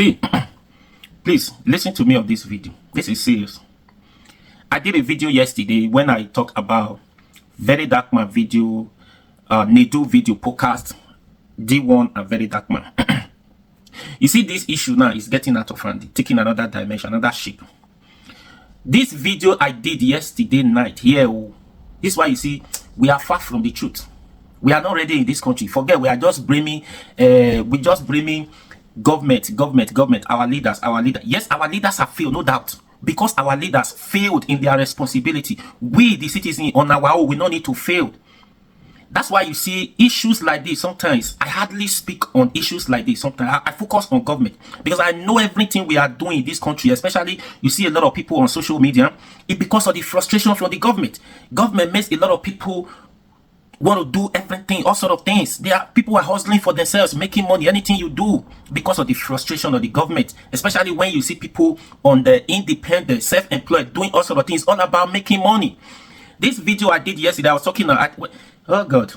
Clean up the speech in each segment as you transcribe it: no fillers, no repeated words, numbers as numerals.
See, please listen to me on this video. This is serious. I did a video yesterday when I talked about Very Dark Man video, Nedu video podcast, D1 and Very Dark Man. You see, this issue now is getting out of hand, taking another dimension, another shape. This video I did yesterday night here, this is why you see we are far from the truth. We are not ready in this country. Forget, we are just blaming government, our leaders. Yes, our leaders have failed, no doubt. Because our leaders failed in their responsibility, we, the citizens, on our own, we don't need to fail. That's why you see issues like this. Sometimes I hardly speak on issues like this. Sometimes I focus on government because I know everything we are doing in this country, especially you see a lot of people on social media, it's because of the frustration from the government. Government makes a lot of people want to do everything, all sort of things. There are people who are hustling for themselves, making money, anything you do, because of the frustration of the government. Especially when you see people on the independent, self-employed, doing all sort of things, all about making money. This video I did yesterday, I was talking about, oh God,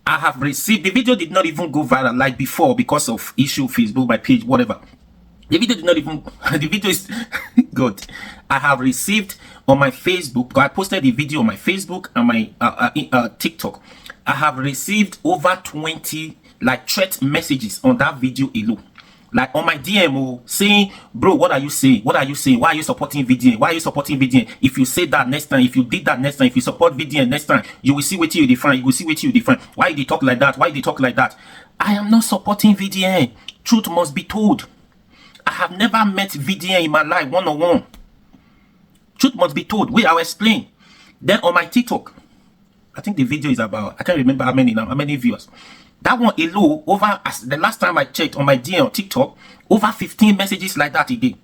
I have received, the video did not even go viral like before because of issue, Facebook, my page, whatever. The video did not even, the video is, good. I have received on my Facebook, I posted the video on my Facebook and my TikTok. I have received over 20 like threat messages on that video alone. Like on my DM saying, bro, what are you saying? What are you saying? Why are you supporting VDN? Why are you supporting VDN? If you say that next time, if you did that next time, if you support VDN next time, you will see what you define. You will see what you define. Why they talk like that? Why they talk like that? I am not supporting VDN. Truth must be told. I have never met VDN in my life one-on-one. Truth must be told. Wait, I'll explain. Then on my TikTok, I think the video is about, I can't remember how many now, how many viewers. That one alone, over, as the last time I checked on my DM on TikTok, over 15 messages like that a day.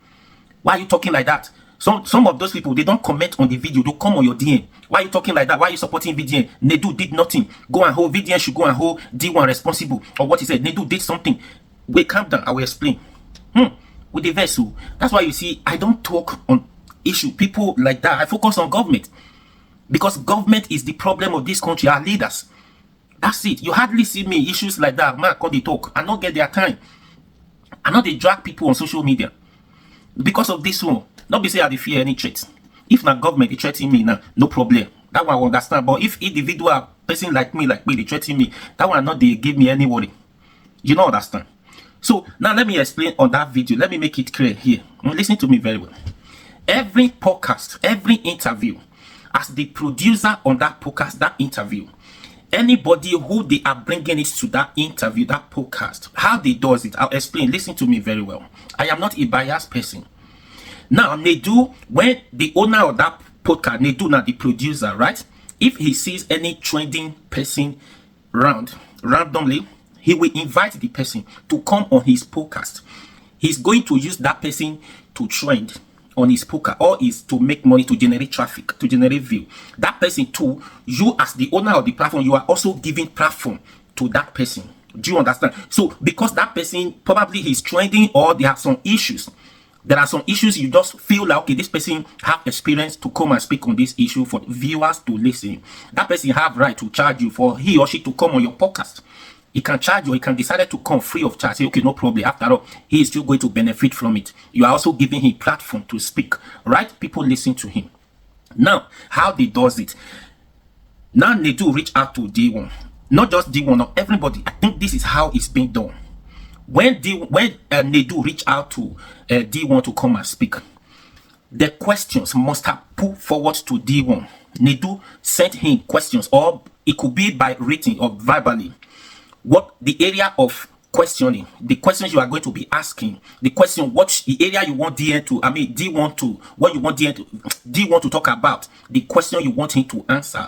Why are you talking like that? Some of those people, they don't comment on the video, they come on your DM. Why are you talking like that? Why are you supporting VDN? Nedu did nothing. Go and hold, VDN should go and hold D1 responsible. Or what he said, Nedu did something. Wait, calm down, I will explain. With the vessel. That's why you see, I don't talk on issue, people like that. I focus on government. Because government is the problem of this country, our leaders. That's it. You hardly see me issues like that. Man, come they talk. I not get their time. I know they drag people on social media. Because of this one. Not be say I fear any threats. If not government, they threaten me now, no problem. That one I understand. But if individual person like me, they threaten me, that one not they give me any worry. You don't understand. So now let me explain on that video. Let me make it clear here. Listen to me very well. Every podcast, every interview, as the producer on that podcast, that interview, anybody who they are bringing it to that interview, that podcast, how they does it, I'll explain. Listen to me very well. I am not a biased person. Now, Nedu, when the owner of that podcast, Nedu, now the producer, right? If he sees any trending person randomly, he will invite the person to come on his podcast. He's going to use that person to trend on his podcast, or is to make money, to generate traffic, to generate view. That person too, you as the owner of the platform, you are also giving platform to that person. Do you understand? So because that person probably he's trending, or there are some issues. There are some issues you just feel like, okay, this person have experience to come and speak on this issue for viewers to listen. That person have right to charge you for he or she to come on your podcast. He can charge you, he can decide to come free of charge. Say, okay, no problem. After all, he is still going to benefit from it. You are also giving him platform to speak, right? People listen to him. Now, how they does it? Now they do reach out to D1. Not just D1, not everybody. I think this is how it's being done. When they do reach out to D1 to come and speak, the questions must have put forward to D1. Nedu sent him questions, or it could be by written or verbally. What the area of questioning, the questions you are going to be asking, the question, what the area you want D1 to, what you want D1 to talk about, the question you want him to answer.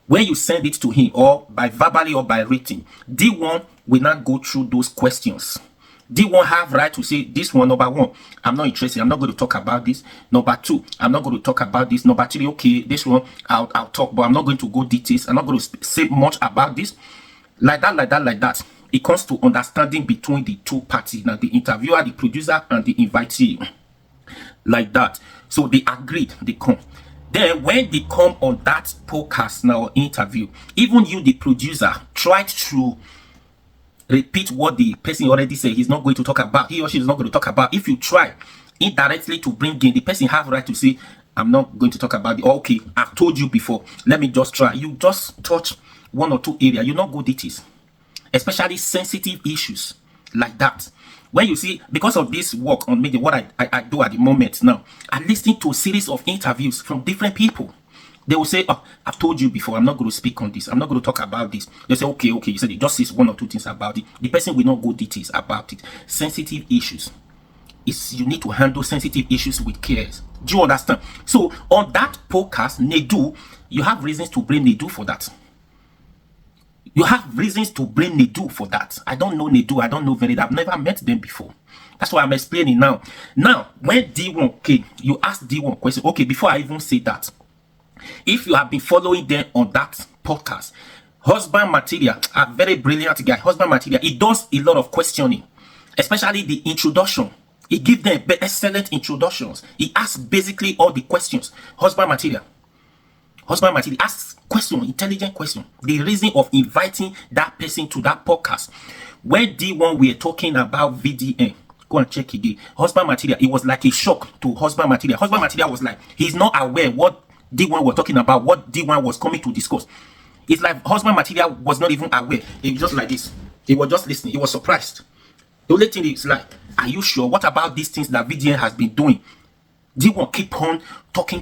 When you send it to him, or by verbally or by written, D1 will not go through those questions. D1 have right to say, this one, number one, I'm not interested, I'm not going to talk about this. Number two, I'm not going to talk about this. Number three, okay, this one, I'll talk, but I'm not going to go details. I'm not going to say much about this. Like that. It comes to understanding between the two parties. Now, the interviewer, the producer, and the invitee. Like that. So they agreed, they come. Then when they come on that podcast now, interview, even you, the producer, tried to repeat what the person already said he's not going to talk about, he or she is not going to talk about. If you try indirectly to bring in, the person have right to say, I'm not going to talk about it. Okay, I've told you before, let me just try. You just touch one or two areas, you not go details, especially sensitive issues like that. When you see, because of this work on media, what I do at the moment now, I listen to a series of interviews from different people. They will say, oh, I've told you before, I'm not going to speak on this, I'm not going to talk about this. They say, okay, you said it, just say one or two things about it. The person will not go details about it. Sensitive issues, you need to handle sensitive issues with care. Do you understand? So on that podcast, Nedu, you have reasons to blame Nedu for that. You have reasons to blame Nedu for that. I don't know Nedu. I don't know Verida. I've never met them before. That's why I'm explaining now. Now, when D1 came, you asked D1 question. Okay, before I even say that, if you have been following them on that podcast, Husband Material, a very brilliant guy. Husband Material, he does a lot of questioning, especially the introduction. He gives them excellent introductions. He asks basically all the questions. Husband Material asks question, intelligent question. The reason of inviting that person to that podcast. When D1 we are talking about VDN, go and check again. Husband Material, it was like a shock to Husband Material. Husband Material was like, he's not aware what D1 was talking about, what D1 was coming to discuss. It's like Husband Material was not even aware. He was just like this. He was just listening. He was surprised. The only thing is like, are you sure? What about these things that VDN has been doing? D1 keep on talking.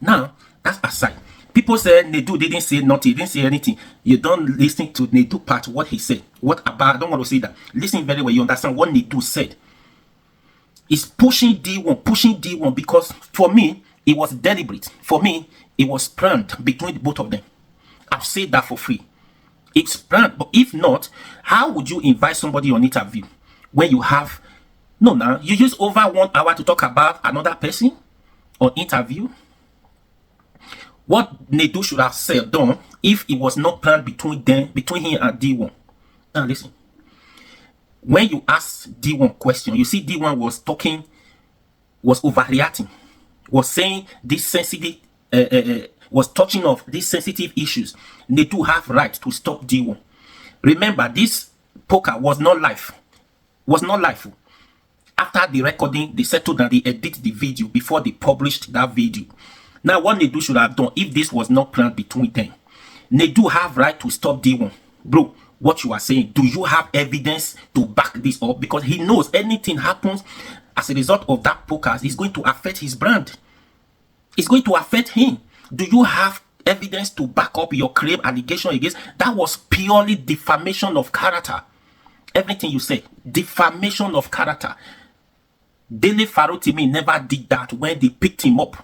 Now, that's aside. People say Nedu didn't say nothing, he didn't say anything. You don't listen to Nedu part, what he said. What about, I don't want to say that. Listen very well, you understand what Nedu said. It's pushing D1 because for me, it was deliberate. For me, it was planned between both of them. I've said that for free. It's planned, but if not, how would you invite somebody on interview when you have, now you use over 1 hour to talk about another person on interview? What Nedu should have said, done, if it was not planned between him and D1. Now listen. When you ask D1 question, you see D1 was talking, was overreacting, was saying this sensitive, was touching of these sensitive issues. Nedu have right to stop D1. Remember, this poker was not live. After the recording, they settled and they edit the video before they published that video. Now, what Nedu should have done, if this was not planned between them, Nedu have right to stop D1. Bro, what you are saying, do you have evidence to back this up? Because he knows anything happens as a result of that podcast is going to affect his brand. It's going to affect him. Do you have evidence to back up your claim, allegation against? That was purely defamation of character. Everything you said, defamation of character. Dele Farotimi never did that when they picked him up.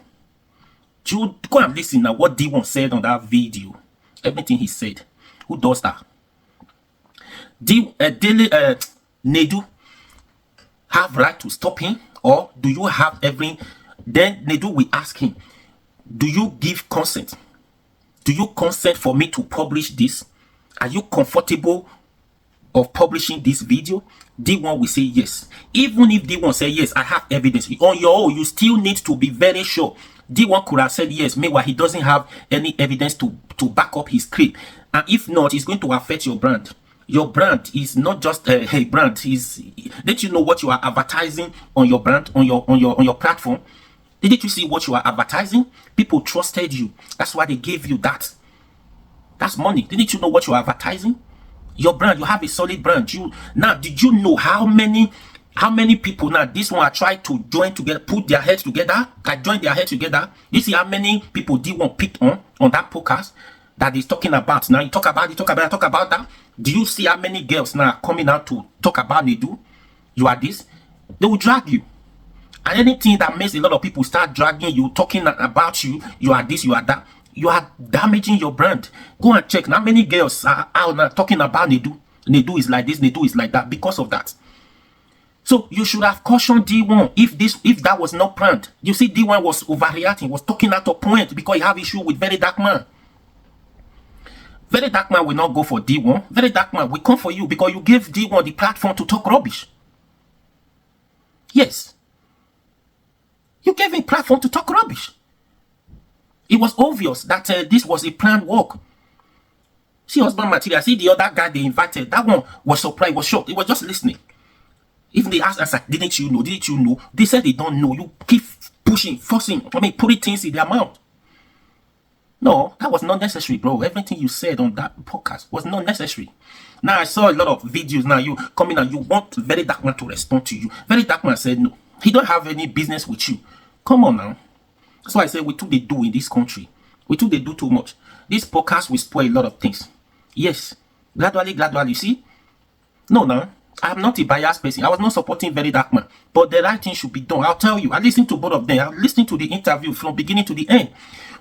You go and listen now what D1 said on that video. Everything he said. Who does that? Nedu have right to stop him, or do you have every? Then Nedu will ask him, do you give consent? Do you consent for me to publish this? Are you comfortable of publishing this video? D1 will say yes. Even if D1 say yes, I have evidence. On your own, you still need to be very sure. D1 could have said yes, meanwhile he doesn't have any evidence to back up his claim. And if not, it's going to affect your brand. Your brand is not just a brand. Did you know what you are advertising on your brand, on your platform? Didn't you see what you are advertising? People trusted you. That's why they gave you that. That's money. Didn't you know what you are advertising? Your brand, you have a solid brand. Now, did you know how many people now this one are trying to join together, put their heads together, join their heads together? You see how many people D1 picked on that podcast that is talking about. Now you talk about that. Do you see how many girls now are coming out to talk about Nedu? You are this. They will drag you. And anything that makes a lot of people start dragging you, talking about you, you are this, you are that, you are damaging your brand. Go and check. How many girls are out now talking about Nedu? Nedu is like this, Nedu is like that because of that. So you should have cautioned D1 if that was not planned. You see, D1 was overreacting, was talking out of point because he have issue with Very Dark Man. Very Dark Man will not go for D1. Very Dark Man will come for you because you gave D1 the platform to talk rubbish. Yes. You gave him platform to talk rubbish. It was obvious that this was a planned work. See husband material. See the other guy they invited. That one was surprised, was shocked. He was just listening. Even they asked us, like, didn't you know? Didn't you know? They said they don't know. You keep pushing, forcing, putting things in their mouth. No, that was not necessary, bro. Everything you said on that podcast was not necessary. Now, I saw a lot of videos. Now, you coming and you want Very Dark Man to respond to you. Very Dark Man said, no, he don't have any business with you. Come on now. That's why I said, we too they do in this country. We too they do too much. This podcast will spoil a lot of things. Yes. Gradually, see? No, I'm not a biased person. I was not supporting Very Dark Man. But the right thing should be done. I'll tell you. I listened to both of them. I listened to the interview from beginning to the end.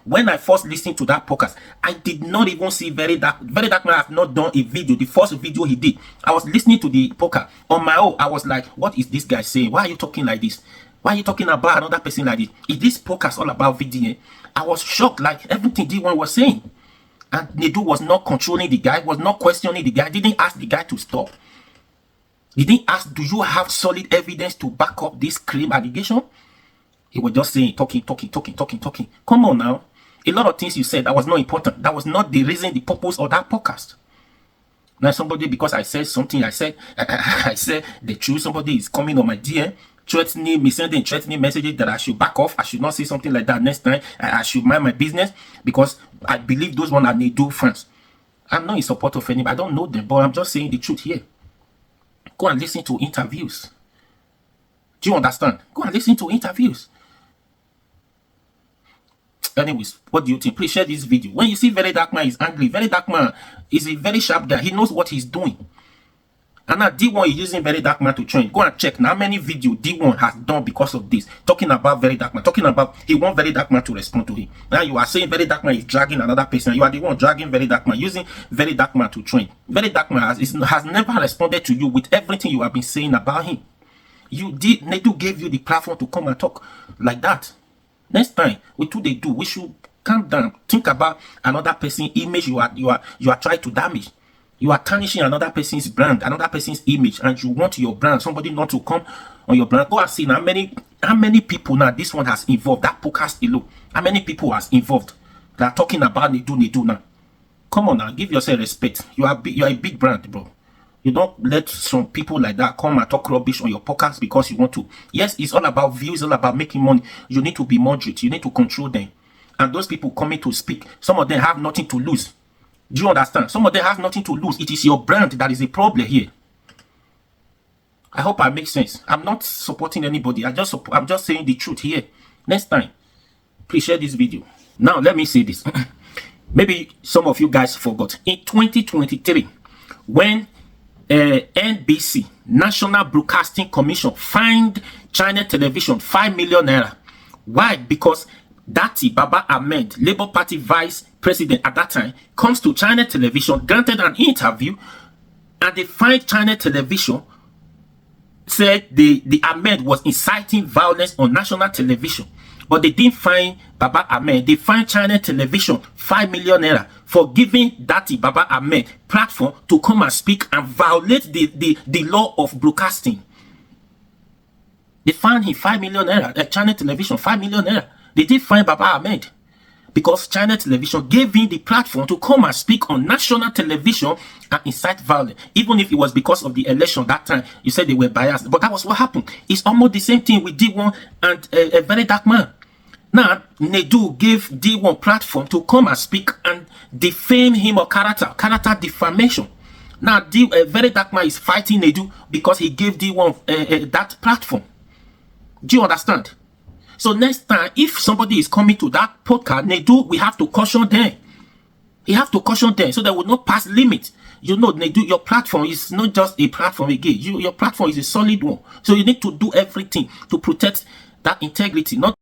When I first listened to that podcast, I did not even see Very Dark Man have not done a video. The first video he did, I was listening to the podcast on my own. I was like, what is this guy saying? Why are you talking like this? Why are you talking about another person like this? Is this podcast all about VDN? I was shocked, like everything D1 was saying. And Nedu was not controlling the guy, was not questioning the guy, didn't ask the guy to stop. He didn't ask, do you have solid evidence to back up this claim allegation? He was just saying, talking. Come on now. A lot of things you said that was not important. That was not the reason, the purpose of that podcast. Now somebody, because I said something, I said the truth, somebody is coming on my DM, threatening me, sending threatening messages that I should back off. I should not say something like that next time. I should mind my business because I believe those ones are Nedu friends. I'm not in support of anybody. I don't know them, but I'm just saying the truth here. Go and listen to interviews. Do you understand? Go and listen to interviews. Anyways, what do you think? Please share this video. When you see Very Dark Man is angry, Very Dark Man is a very sharp guy. He knows what he's doing. And now D1 is using Very Dark Man to train. Go and check now how many videos D1 has done because of this. Talking about Very Dark Man. Talking about he wants Very Dark Man to respond to him. Now you are saying Very Dark Man is dragging another person. You are the one dragging Very Dark Man, using Very Dark Man to train. Very Dark Man has never responded to you with everything you have been saying about him. Nedu gave you the platform to come and talk like that. Next time, what do they do? We should calm down. Think about another person's image you are trying to damage. You are tarnishing another person's brand, another person's image, and you want your brand, somebody not to come on your brand. Go and see how many people now this one has involved, that podcast alone. How many people has involved that are talking about Nedu now? Come on now, give yourself respect. You are a big brand, bro. You don't let some people like that come and talk rubbish on your podcast because you want to. Yes, it's all about views, all about making money. You need to be moderate. You need to control them. And those people coming to speak, some of them have nothing to lose. Do you understand? Some of them have nothing to lose. It is your brand that is a problem here. I hope I make sense. I'm not supporting anybody. I'm just saying the truth here. Next time, please share this video. Now, let me say this. Maybe some of you guys forgot. In 2023, when NBC, National Broadcasting Commission, fined China Television 5 million naira. Why? Because Dati Baba Ahmed, Labour Party vice president at that time, comes to China Television, granted an interview, and they fined China Television, said the Ahmed was inciting violence on national television. But they didn't find Baba Ahmed. They fined China Television 5 million naira for giving Dati Baba Ahmed platform to come and speak and violate the law of broadcasting. They fined him 5 million naira. China Television 5 million naira. They did find Baba Ahmed because China Television gave him the platform to come and speak on national television and incite violence. Even if it was because of the election that time, you said they were biased. But that was what happened. It's almost the same thing with D1 and a Very Dark Man. Now, Nedu gave D1 platform to come and speak and defame him or character defamation. Now, Very Dark Man is fighting Nedu because he gave D1 that platform. Do you understand? So next time, if somebody is coming to that podcast, Nedu, we have to caution them. You have to caution them so they will not pass limit. You know, Nedu, your platform is not just a platform again. Your platform is a solid one. So you need to do everything to protect that integrity. Not